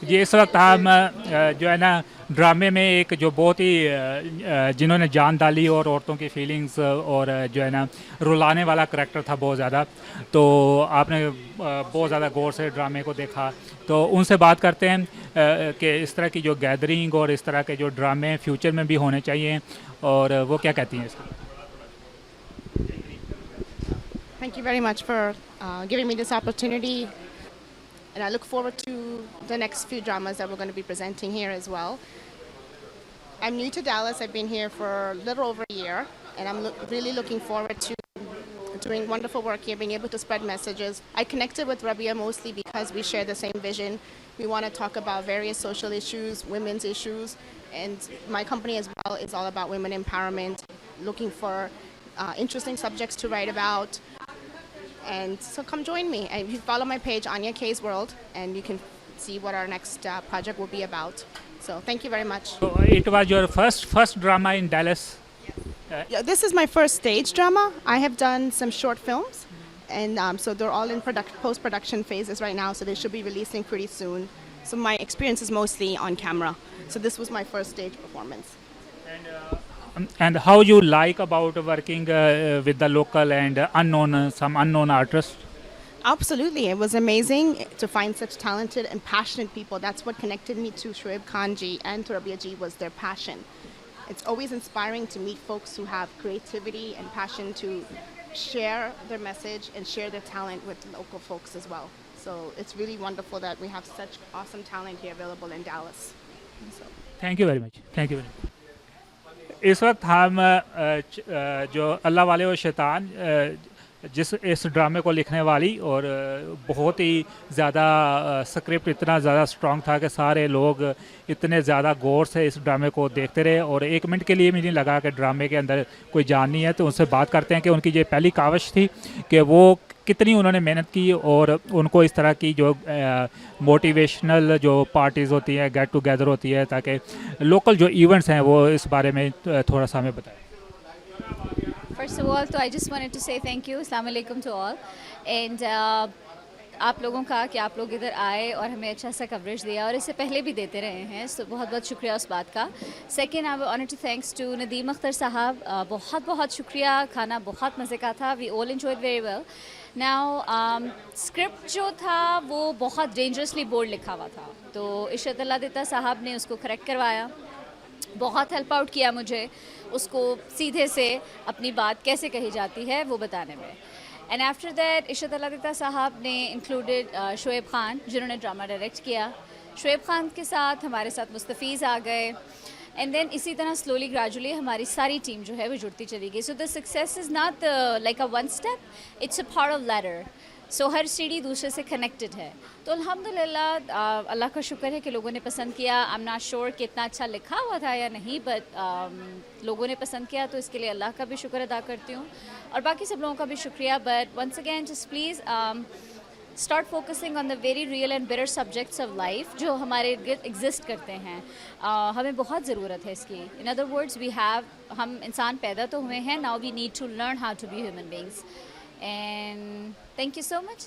जी इस वक्त हम जो है ना ड्रामे में एक जो बहुत ही जिन्होंने जान डाली और औरतों की फीलिंग्स और जो है ना रुलाने वाला करैक्टर था बहुत ज़्यादा। तो आपने बहुत ज़्यादा गौर से ड्रामे को देखा, तो उनसे बात करते हैं कि इस तरह की जो गैदरिंग और इस तरह के जो ड्रामे फ्यूचर में भी होने चाहिए, और वो क्या कहती हैं इसका। Thank you very much for giving me this opportunity. And I look forward to the next few dramas that we're going to be presenting here as well. I'm new to Dallas. I've been here for a little over a year. And I'm really looking forward to doing wonderful work here, being able to spread messages. I connected with Rabia mostly because we share the same vision. We want to talk about various social issues, women's issues. And my company as well is all about women empowerment, looking for interesting subjects to write about. And so come join me. And you follow my page, Ania K's World, and you can see what our next project will be about. So thank you very much. So it was your first drama in Dallas. Yeah, this is my first stage drama. I have done some short films, and so they're all in post-production phases right now, so they should be releasing pretty soon. So my experience is mostly on camera. So this was my first stage performance. And how you like about working with the local and unknown, some unknown artists? Absolutely. It was amazing to find such talented and passionate people. That's what connected me to Shoaib Khan ji and to Rabia ji, was their passion. It's always inspiring to meet folks who have creativity and passion to share their message and share their talent with local folks as well. So it's really wonderful that we have such awesome talent here available in Dallas. So. Thank you very much. Thank you very much. इस वक्त हम जो अल्लाह वाले और शैतान, जिस इस ड्रामे को लिखने वाली और बहुत ही ज़्यादा स्क्रिप्ट इतना ज़्यादा स्ट्रॉन्ग था कि सारे लोग इतने ज़्यादा गौर से इस ड्रामे को देखते रहे, और एक मिनट के लिए भी नहीं लगा कि ड्रामे के अंदर कोई जान नहीं है। तो उनसे बात करते हैं कि उनकी ये पहली काविश थी कि वो कितनी उन्होंने मेहनत की, और उनको इस तरह की जो मोटिवेशनल जो पार्टीज़ होती हैं, गेट टुगेदर होती है, ताकि लोकल जो इवेंट्स हैं वो इस बारे में थोड़ा सा हमें बताएं। First of all, so I just wanted to say thank you, Assalamu alaikum to all, and आप लोगों का कि आप लोग इधर आए और हमें अच्छा सा कवरेज दिया, और इससे पहले भी देते रहे हैं, तो बहुत बहुत शुक्रिया उस बात का। Second, I wanted to thanks to Nadeem Akhtar साहब, बहुत बहुत शुक्रिया, खाना बहुत मज़े का था, we all enjoyed very well. Now script जो था वो बहुत डेंजरसली बोल्ड लिखा हुआ था, तो इशरत अल्लाह देता साहब ने उसको करेक्ट करवाया, बहुत हेल्प आउट किया मुझे उसको सीधे से अपनी बात कैसे कही जाती है वो बताने में। एंड आफ्टर दैट इशरत अल्लाह देता साहब ने इंक्लूडेड शोएब खान, जिन्होंने ड्रामा डायरेक्ट किया। शोएब खान के साथ हमारे साथ मुस्तफ़ीज़ आ गए, एंड देन इसी तरह स्लोली ग्रेजुअली हमारी सारी टीम जो है वो जुड़ती चली गई। So the success is not like a one step, it's a part of ladder. So हर सीढ़ी दूसरे से कनेक्टेड है। तो अल्हम्दुलिल्लाह अल्लाह का शुक्र है कि लोगों ने पसंद किया। आई एम नॉट श्योर कि इतना अच्छा लिखा हुआ था या नहीं, बट लोगों ने पसंद किया, तो इसके लिए अल्लाह का भी शुक्र अदा करती हूँ, और बाकी सब लोगों का भी शुक्रिया। But once again just please start focusing on the very real and bitter subjects of life जो हमारे एग्जिस्ट करते हैं। हमें बहुत ज़रूरत है इसकी। In other words we have, हम इंसान पैदा तो हुए हैं, now we need to learn how to be human beings. And thank you so much.